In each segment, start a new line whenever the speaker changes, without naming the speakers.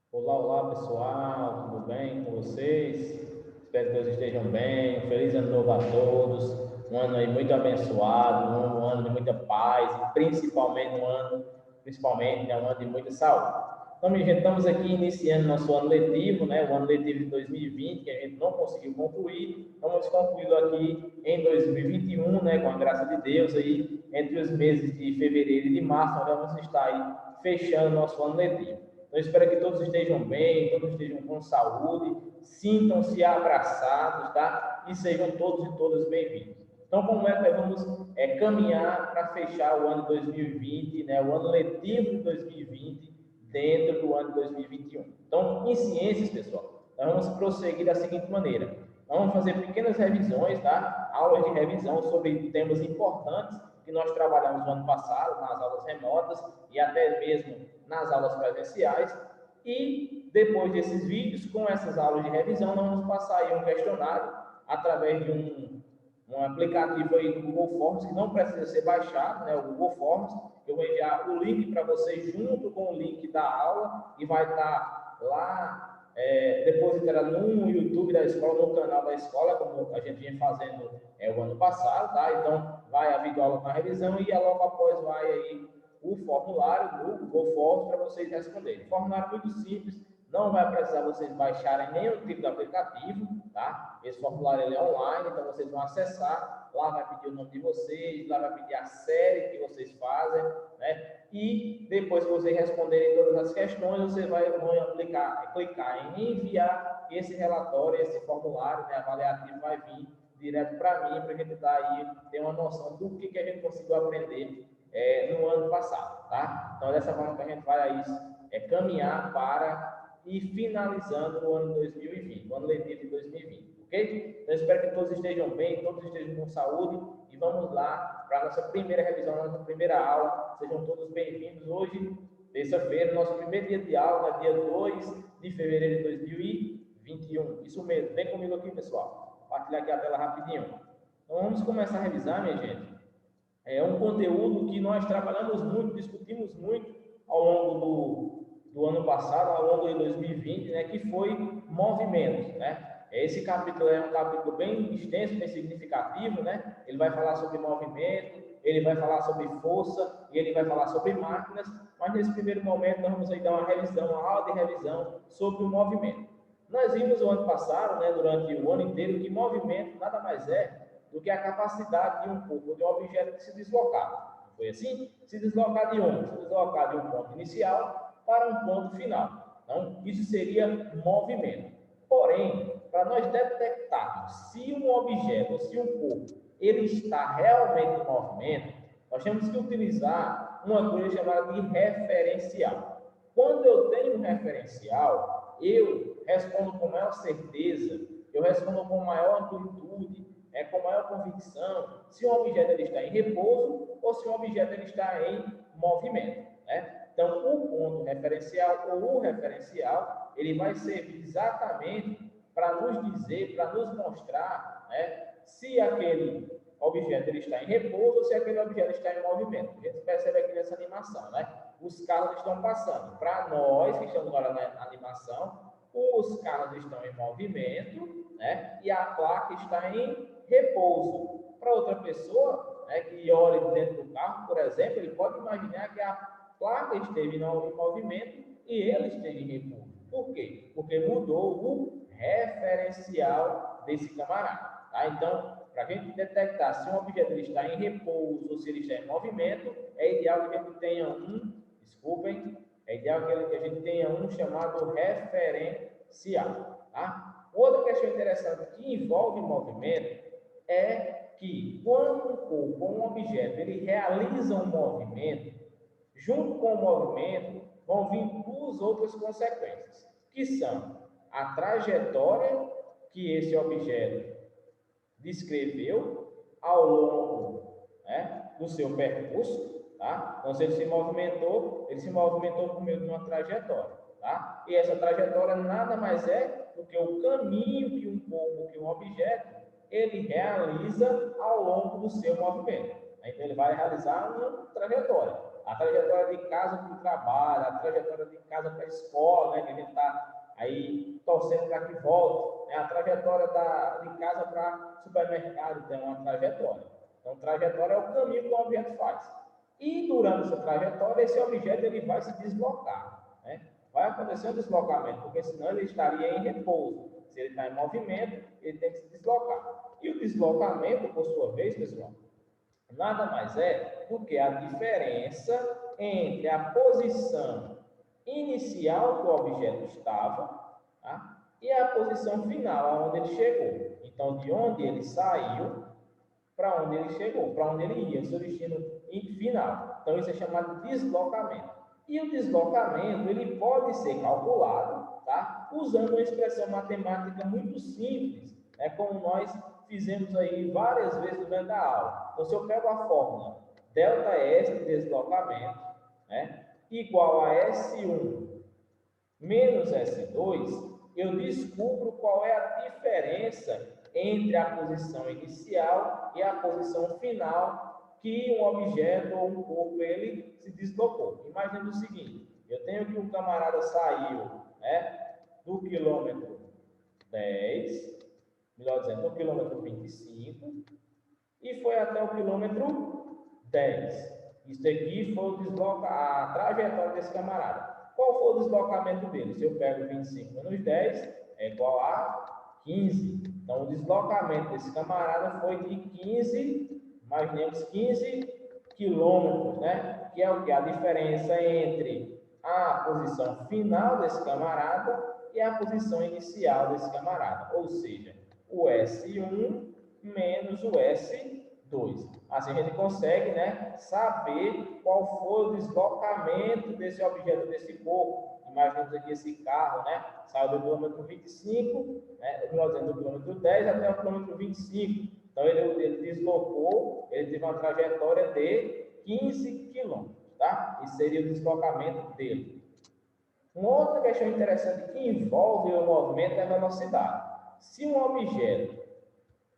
Olá, olá pessoal, tudo bem com vocês? Espero que todos estejam bem. Um feliz ano novo a todos. Um ano aí muito abençoado, um ano de muita paz e principalmente, né, um ano de muita saúde. Então, minha gente, estamos aqui iniciando nosso ano letivo, né? O ano letivo de 2020, que a gente não conseguiu concluir. Então, vamos concluí-lo aqui em 2021, né? Com a graça de Deus aí, entre os meses de fevereiro e de março, nós vamos estar aí fechando nosso ano letivo. Então, espero que todos estejam bem, todos estejam com saúde, sintam-se abraçados, tá? E sejam todos e todas bem-vindos. Então, como é que nós vamos caminhar para fechar o ano 2020, né? O ano letivo de 2020, dentro do ano 2021? Então, em ciências, pessoal, nós vamos prosseguir da seguinte maneira. Nós vamos fazer pequenas revisões, tá? Aulas de revisão sobre temas importantes que nós trabalhamos no ano passado, nas aulas remotas e até mesmo nas aulas presenciais. E depois desses vídeos, com essas aulas de revisão, nós vamos passar aí um questionário através de um aplicativo aí do Google Forms, que não precisa ser baixado, né, o Google Forms. Eu vou enviar o link para vocês junto com o link da aula e vai estar lá depositada no YouTube da escola, no canal da escola, como a gente vinha fazendo o ano passado, tá? Então, vai a videoaula com a revisão e logo após vai aí o formulário do Google Forms para vocês responderem. Formulário muito simples, não vai precisar vocês baixarem nenhum tipo de aplicativo, tá? Esse formulário ele é online, então vocês vão acessar, lá vai pedir o nome de vocês, lá vai pedir a série que vocês fazem, né? E depois que vocês responderem todas as questões, vocês vão clicar em enviar esse relatório, esse formulário, né, avaliativo vai vir direto para mim, para a gente ter uma noção do que a gente conseguiu aprender no ano passado, tá? Então, dessa forma que a gente vai aí, caminhar para e finalizando o ano 2020, o ano letivo de 2020, ok? Então, espero que todos estejam bem, todos estejam com saúde e vamos lá para a nossa primeira revisão, nossa primeira aula. Sejam todos bem-vindos. Hoje, terça-feira, nosso primeiro dia de aula, dia 2 de fevereiro de 2021. Isso mesmo, vem comigo aqui, pessoal. Compartilhar aqui a tela rapidinho. Então, vamos começar a revisar, minha gente. É um conteúdo que nós trabalhamos muito, discutimos muito ao longo do ano passado, ao longo de 2020, né, que foi movimentos, né? Esse capítulo é um capítulo bem extenso, bem significativo, né? Ele vai falar sobre movimento, ele vai falar sobre força e ele vai falar sobre máquinas, mas nesse primeiro momento nós vamos aí dar uma revisão, uma aula de revisão sobre o movimento. Nós vimos o ano passado, né, durante o ano inteiro, que movimento nada mais é do que a capacidade de um corpo, de um objeto de se deslocar. Foi assim? Se deslocar de onde? Se deslocar de um ponto inicial para um ponto final. Então, isso seria movimento. Porém, para nós detectarmos se um objeto, se um corpo, ele está realmente em movimento, nós temos que utilizar uma coisa chamada de referencial. Quando eu tenho um referencial, eu respondo com maior certeza, eu respondo com maior amplitude, com maior convicção, se um objeto ele está em repouso ou se um objeto ele está em movimento, né? Então, o ponto referencial ou o referencial, ele vai servir exatamente para nos dizer, para nos mostrar, né, se aquele objeto ele está em repouso ou se aquele objeto está em movimento. A gente percebe aqui nessa animação, né? Os carros estão passando. Para nós que estamos olhando na animação, os carros estão em movimento, né? E a placa está em repouso. Para outra pessoa, né, que olhe dentro do carro, por exemplo, ele pode imaginar que a placa esteve em movimento e ele esteja em repouso. Por quê? Porque mudou o referencial desse camarada. Tá? Então, para a gente detectar se um objeto está em repouso ou se ele está em movimento, é ideal que a gente tenha é ideal que a gente tenha um chamado referencial. Tá? Outra questão interessante que envolve movimento é que quando um corpo ou um objeto ele realiza um movimento, junto com o movimento vão vir duas outras consequências, que são a trajetória que esse objeto descreveu ao longo, né, do seu percurso, tá? Então, se ele se movimentou por meio de uma trajetória, tá? E essa trajetória nada mais é do que o caminho que um corpo, que um objeto, ele realiza ao longo do seu movimento. Então, ele vai realizar uma trajetória. A trajetória de casa para o trabalho, a trajetória de casa para a escola, né, que a gente está aí torcendo para que volte, né, a trajetória de casa para o supermercado tem uma trajetória. Então, trajetória é o caminho que o objeto faz. E durante essa trajetória, esse objeto ele vai se deslocar, né? Vai acontecer um deslocamento, porque senão ele estaria em repouso. Se ele está em movimento, ele tem que se deslocar. E o deslocamento, por sua vez, pessoal, nada mais é do que a diferença entre a posição inicial que o objeto estava, tá? E a posição final, onde ele chegou. Então, de onde ele saiu para onde ele chegou, para onde ele ia, seu destino final. Então, isso é chamado de deslocamento. E o deslocamento, ele pode ser calculado, tá? Usando uma expressão matemática muito simples, né? Como nós fizemos aí várias vezes durante a aula. Então, se eu pego a fórmula ΔS de deslocamento, né? Igual a S1 menos S2, eu descubro qual é a diferença entre a posição inicial e a posição final que um objeto ou um corpo ele se deslocou. Imagine o seguinte, eu tenho que um camarada saiu, né, do quilômetro 10, melhor dizendo, do quilômetro 25 e foi até o quilômetro 10. Isso aqui foi a trajetória desse camarada. Qual foi o deslocamento dele? Se eu pego 25 menos 10, é igual a 15. Então, o deslocamento desse camarada foi de 15, imaginemos 15 quilômetros, né? Que é o que? A diferença entre a posição final desse camarada e a posição inicial desse camarada. Ou seja, o S1 menos o S2. Assim a gente consegue, né, saber qual foi o deslocamento desse objeto, desse corpo. Imaginemos aqui esse carro, né, saiu do quilômetro 25, né, do quilômetro 10 até o quilômetro 25. Então, ele deslocou, ele teve uma trajetória de 15 quilômetros, tá? Isso seria o deslocamento dele. Uma outra questão interessante que envolve o movimento é a velocidade. Se um objeto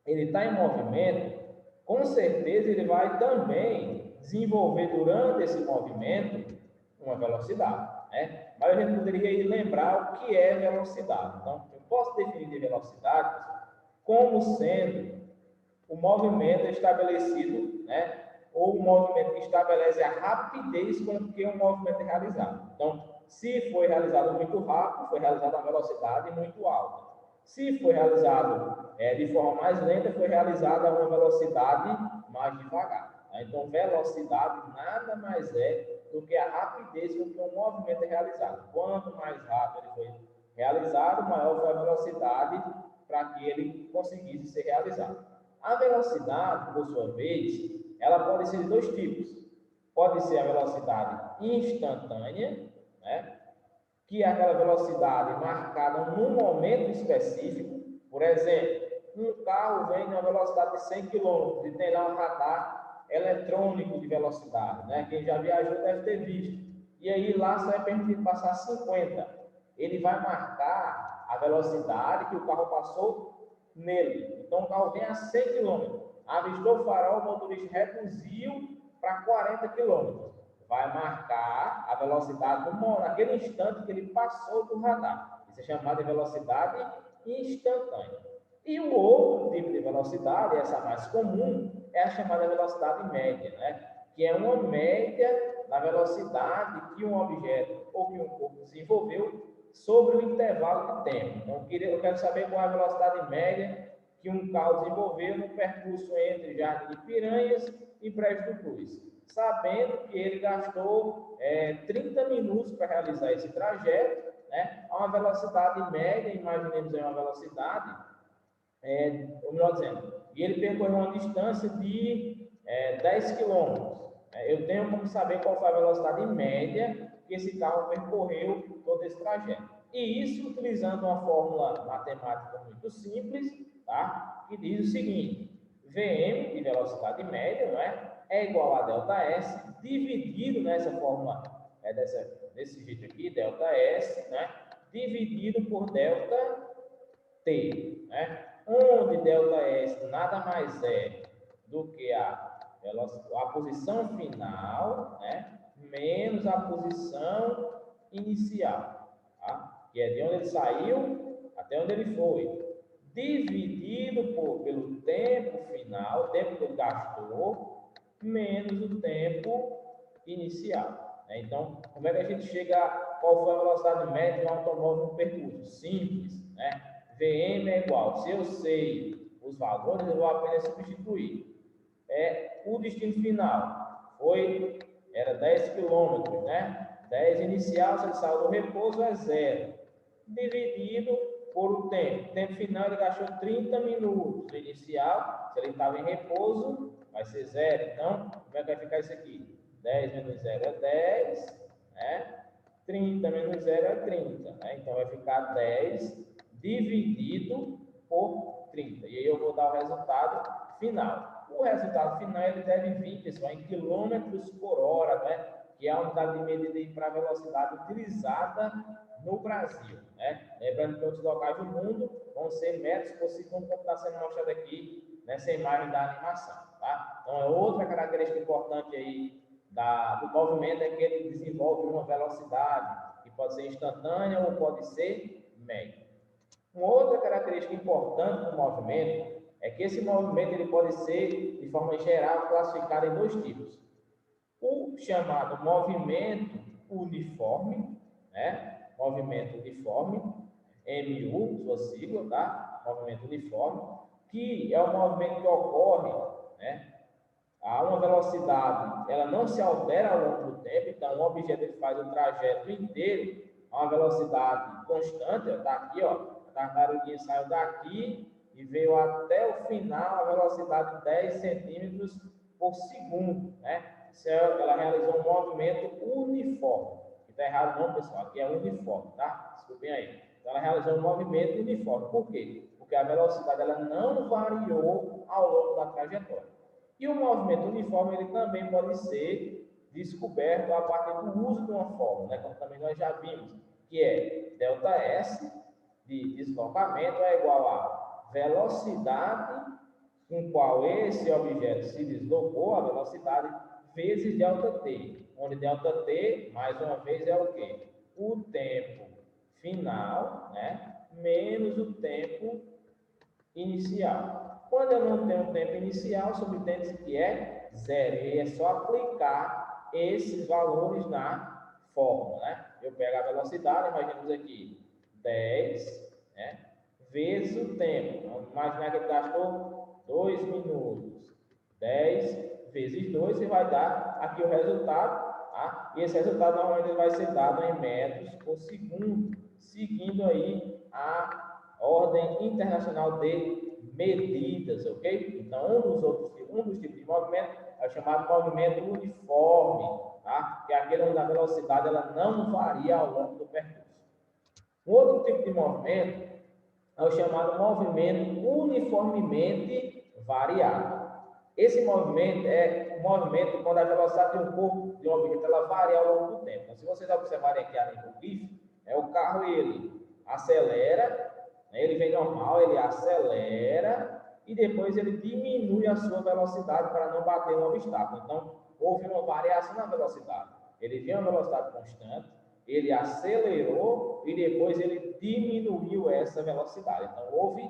ele está em movimento, com certeza ele vai também desenvolver durante esse movimento uma velocidade, né? Mas a gente poderia lembrar o que é velocidade. Então, eu posso definir velocidade como sendo o movimento estabelecido, né? Ou o movimento que estabelece a rapidez com que um movimento é realizado. Então, se foi realizado muito rápido, foi realizado a velocidade muito alta. Se foi realizado de forma mais lenta, foi realizada a uma velocidade mais devagar. Tá? Então, velocidade nada mais é do que a rapidez com que um movimento é realizado. Quanto mais rápido ele foi realizado, maior foi a velocidade para que ele conseguisse ser realizado. A velocidade, por sua vez, ela pode ser de dois tipos. Pode ser a velocidade instantânea, né? Que é aquela velocidade marcada num momento específico. Por exemplo, um carro vem a uma velocidade de 100 km e tem lá um radar eletrônico de velocidade, né? Quem já viajou deve ter visto. E aí lá só é permitido passar 50. Ele vai marcar a velocidade que o carro passou nele. Então o carro vem a 100 km. Avistou o farol, o motorista reduziu para 40 km. Vai marcar a velocidade naquele instante que ele passou do radar. Isso é chamado de velocidade instantânea. E o outro tipo de velocidade, essa mais comum, é a chamada velocidade média, né? Que é uma média da velocidade que um objeto ou que um corpo desenvolveu sobre o intervalo de tempo. Então, eu quero saber qual é a velocidade média que um carro desenvolveu no percurso entre Jardim de Piranhas e Brejo do Cruz, sabendo que ele gastou 30 minutos para realizar esse trajeto, né, a uma velocidade média, imaginemos aí uma velocidade, ou melhor dizendo, e ele percorreu uma distância de 10 quilômetros. Eu tenho como saber qual foi a velocidade média que esse carro percorreu todo esse trajeto. E isso utilizando uma fórmula matemática muito simples, tá? Que diz o seguinte: Vm, de velocidade média, não é igual a ΔS, dividido nessa fórmula, desse jeito aqui, ΔS, né? Dividido por ΔT, né? Onde ΔS nada mais é do que a posição final, né? menos a posição inicial, tá? Que é de onde ele saiu até onde ele foi, dividido pelo tempo final, o tempo que ele gastou, menos o tempo inicial, né? Então, como é que a gente chega qual foi a velocidade média de um automóvel no percurso? Simples, né? Vm é igual, se eu sei os valores, eu vou apenas substituir. O destino final era 10 quilômetros, né? 10 inicial, se ele saiu do repouso, é 0. Dividido por o tempo. O tempo final ele gastou 30 minutos. O inicial, se ele estava em repouso, vai ser 0. Então, como é que vai ficar isso aqui? 10 menos 0 é 10, né? 30 menos 0 é 30, né? Então, vai ficar 10 dividido por 30. E aí eu vou dar o resultado final. O resultado final ele deve vir, pessoal, em quilômetros por hora, né? Que é a unidade de medida para a velocidade utilizada no Brasil, né? Lembrando que outros locais do mundo vão ser metros por segundo, como está sendo mostrado aqui nessa imagem da animação, tá? Então, é outra característica importante aí do movimento é que ele desenvolve uma velocidade que pode ser instantânea ou pode ser média. Uma outra característica importante do movimento é que esse movimento ele pode ser, de forma geral, classificado em dois tipos. O chamado movimento uniforme, né? Movimento uniforme, MU, sua sigla, tá? Movimento uniforme, que é o movimento que ocorre, né? A uma velocidade, ela não se altera ao longo do tempo, então um objeto ele faz o trajeto inteiro a uma velocidade constante, está aqui, ó, a tartaruguinha saiu daqui e veio até o final a velocidade de 10 centímetros por segundo, né? Ela realizou um movimento uniforme. Está errado não, pessoal, aqui é uniforme, tá? Desculpem aí. Então, ela realizou um movimento uniforme. Por quê? Porque a velocidade ela não variou ao longo da trajetória. E o movimento uniforme ele também pode ser descoberto a partir do uso de uma fórmula, né? Como também nós já vimos, que é ΔS de deslocamento é igual a velocidade com qual esse objeto se deslocou, a velocidade, vezes ΔT, onde ΔT, mais uma vez, é o quê? O tempo final, né? Menos o tempo inicial. Quando eu não tenho tempo inicial, subtende-se que é zero. E é só aplicar esses valores na fórmula, né? Eu pego a velocidade, imaginemos aqui, 10, né? Vezes o tempo. Vamos imaginar que ele gastou 2 minutos. 10 vezes 2, e vai dar aqui o resultado, tá? E esse resultado normalmente vai ser dado em metros por segundo, seguindo aí a ordem internacional de medidas, ok? Então, um dos tipos de movimento é chamado movimento uniforme, tá? Que é aquele onde a velocidade ela não varia ao longo do percurso. Um outro tipo de movimento é o chamado movimento uniformemente variado. Esse movimento é um movimento quando a velocidade de um corpo de um objeto ela varia ao longo do tempo. Então, se vocês observarem aqui a nível GIF, o carro ele acelera, né, ele vem normal, ele acelera e depois ele diminui a sua velocidade para não bater no obstáculo. Então, houve uma variação na velocidade. Ele vinha a uma velocidade constante, ele acelerou e depois ele diminuiu essa velocidade. Então, houve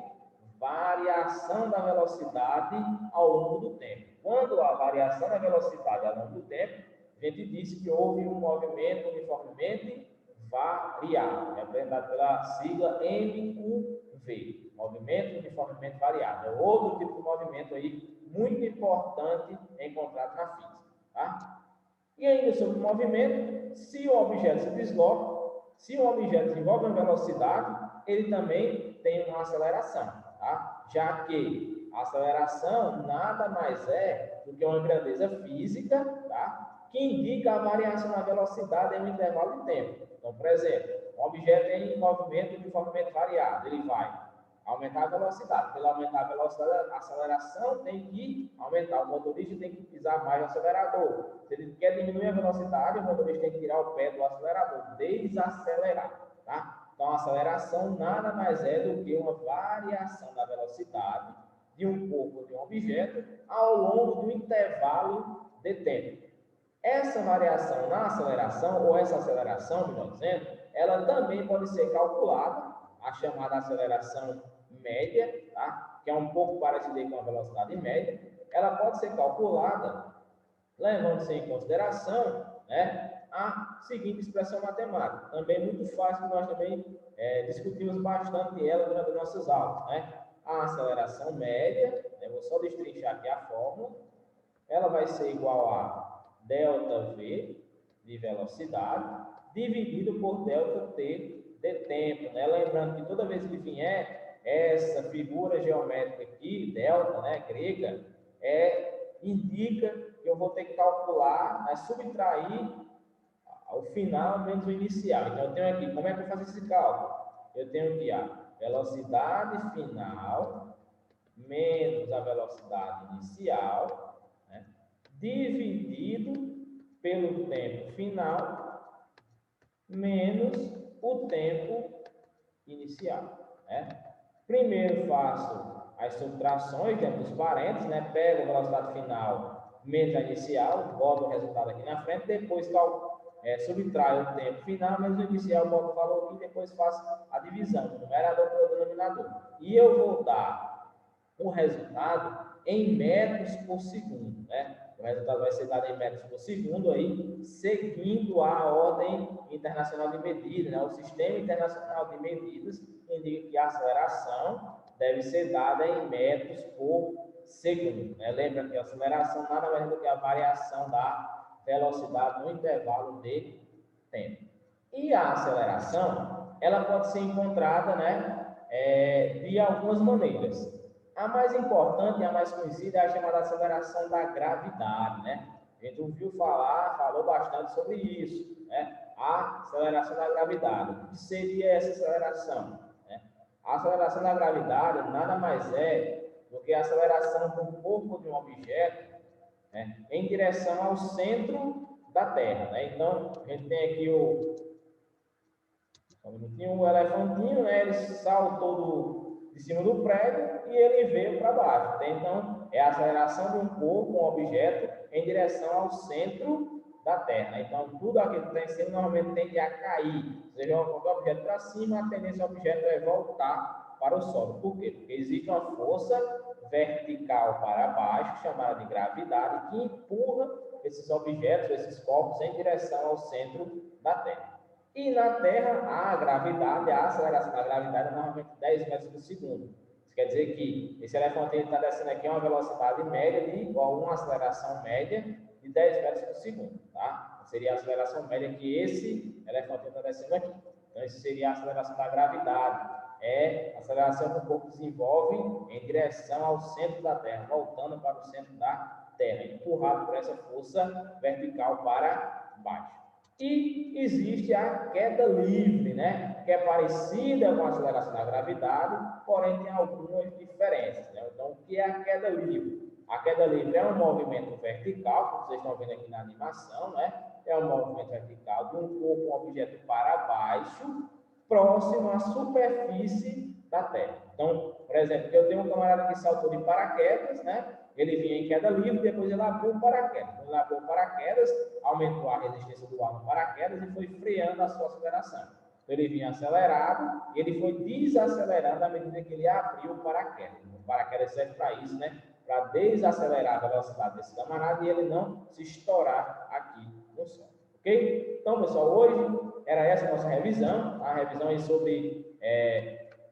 variação da velocidade ao longo do tempo. Quando há variação da velocidade ao longo do tempo, a gente disse que houve um movimento uniformemente variado, representado pela sigla MUV, movimento uniformemente variado. É outro tipo de movimento aí muito importante encontrado na física, tá? E ainda sobre o movimento, se o objeto se desloca, se o objeto desenvolve uma velocidade, ele também tem uma aceleração, tá? Já que a aceleração nada mais é do que uma grandeza física, tá? Que indica a variação na velocidade em um intervalo de tempo. Então, por exemplo, um objeto em movimento uniformemente variado, ele vai aumentar a velocidade. Para aumentar a velocidade, a aceleração tem que aumentar. O motorista tem que pisar mais no acelerador. Se ele quer diminuir a velocidade, o motorista tem que tirar o pé do acelerador, desacelerar, tá? Então, a aceleração nada mais é do que uma variação da velocidade de um corpo de um objeto ao longo de um intervalo de tempo. Essa variação na aceleração, ou essa aceleração, melhor dizendo, ela também pode ser calculada, a chamada aceleração média, tá? Que é um pouco parecida com a velocidade média, ela pode ser calculada levando-se em consideração, né, a seguinte expressão matemática, também muito fácil, que nós também discutimos bastante ela durante as nossas aulas, né? A aceleração média, eu vou só destrinchar aqui a fórmula, ela vai ser igual a ΔV de velocidade dividido por ΔT de tempo, né? Lembrando que toda vez que vier essa figura geométrica aqui, delta, né, grega, indica que eu vou ter que calcular, né, subtrair o final menos o inicial. Então, eu tenho aqui, como é que eu faço esse cálculo? Eu tenho aqui a velocidade final menos a velocidade inicial, né, dividido pelo tempo final menos o tempo inicial, né? Primeiro faço as subtrações dentro dos parênteses, né? Pego a velocidade final menos a inicial, boto o resultado aqui na frente, depois subtraio o tempo final menos o inicial, boto o valor aqui, depois faço a divisão do numerador pelo denominador. E eu vou dar o resultado em metros por segundo, né? O resultado vai ser dado em metros por segundo aí, seguindo a ordem internacional de medidas, né? O sistema internacional de medidas indica que a aceleração deve ser dada em metros por segundo, né? Lembra que a aceleração nada mais é do que a variação da velocidade no intervalo de tempo. E a aceleração, ela pode ser encontrada, né, de algumas maneiras. A mais importante e a mais conhecida é a chamada aceleração da gravidade, né? A gente ouviu falar, falou bastante sobre isso, né? A aceleração da gravidade. O que seria essa aceleração? Né? A aceleração da gravidade nada mais é do que a aceleração do corpo de um objeto, né, em direção ao centro da Terra, né? Então, a gente tem aqui o elefantinho, né? Ele saltou de cima do prédio e ele veio para baixo. Né? Então, é a aceleração de um corpo, um objeto, em direção ao centro da Terra. Né? Então, tudo aquilo que está em cima normalmente tende a cair. Você joga o objeto para cima, a tendência do objeto é voltar para o solo. Por quê? Porque existe uma força vertical para baixo, chamada de gravidade, que empurra esses objetos, esses corpos, em direção ao centro da Terra. E na Terra, a gravidade, a aceleração da gravidade é normalmente 10 metros por segundo. Isso quer dizer que esse elefantinho está descendo aqui a uma velocidade média de igual a uma aceleração média de 10 metros por segundo, tá? Seria a aceleração média que esse elefantinho está descendo aqui. Então, isso seria a aceleração da gravidade. É a aceleração que o corpo desenvolve em direção ao centro da Terra, voltando para o centro da Terra, empurrado por essa força vertical para baixo. E existe a queda livre, né? Que é parecida com a aceleração da gravidade, porém tem algumas diferenças, né? Então, o que é a queda livre? A queda livre é um movimento vertical, como vocês estão vendo aqui na animação, né? É um movimento vertical de um corpo, um objeto para baixo, próximo à superfície da Terra. Então, por exemplo, eu tenho um camarada que saltou de paraquedas, né? Ele vinha em queda livre, depois ele abriu o paraquedas. Quando ele abriu o paraquedas, aumentou a resistência do ar no paraquedas e foi freando a sua aceleração. Então, ele vinha acelerado e ele foi desacelerando à medida que ele abriu o paraquedas. O paraquedas serve para isso, né? Para desacelerar a velocidade desse camarada e ele não se estourar aqui no solo. Ok? Então, pessoal, hoje era essa a nossa revisão. A revisão aí sobre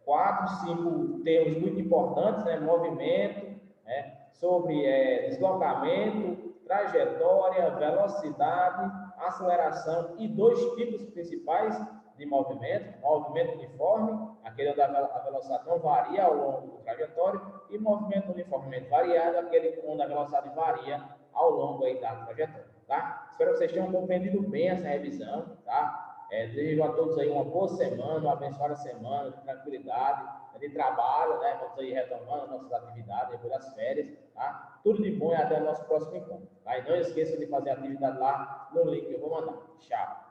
4, 5 termos muito importantes, né? Movimento, né? Sobre deslocamento, trajetória, velocidade, aceleração e 2 tipos principais de movimento: movimento uniforme, aquele onde a velocidade não varia ao longo do trajetório, e movimento uniformemente variado, aquele onde a velocidade varia ao longo aí da trajetória, tá? Espero que vocês tenham compreendido bem essa revisão, tá? Desejo a todos aí uma boa semana, uma abençoada semana, de tranquilidade, de trabalho, né? Vamos aí retomando nossas atividades depois das férias, tá? Tudo de bom e até o nosso próximo encontro, tá? E não esqueçam de fazer a atividade lá no link que eu vou mandar. Tchau!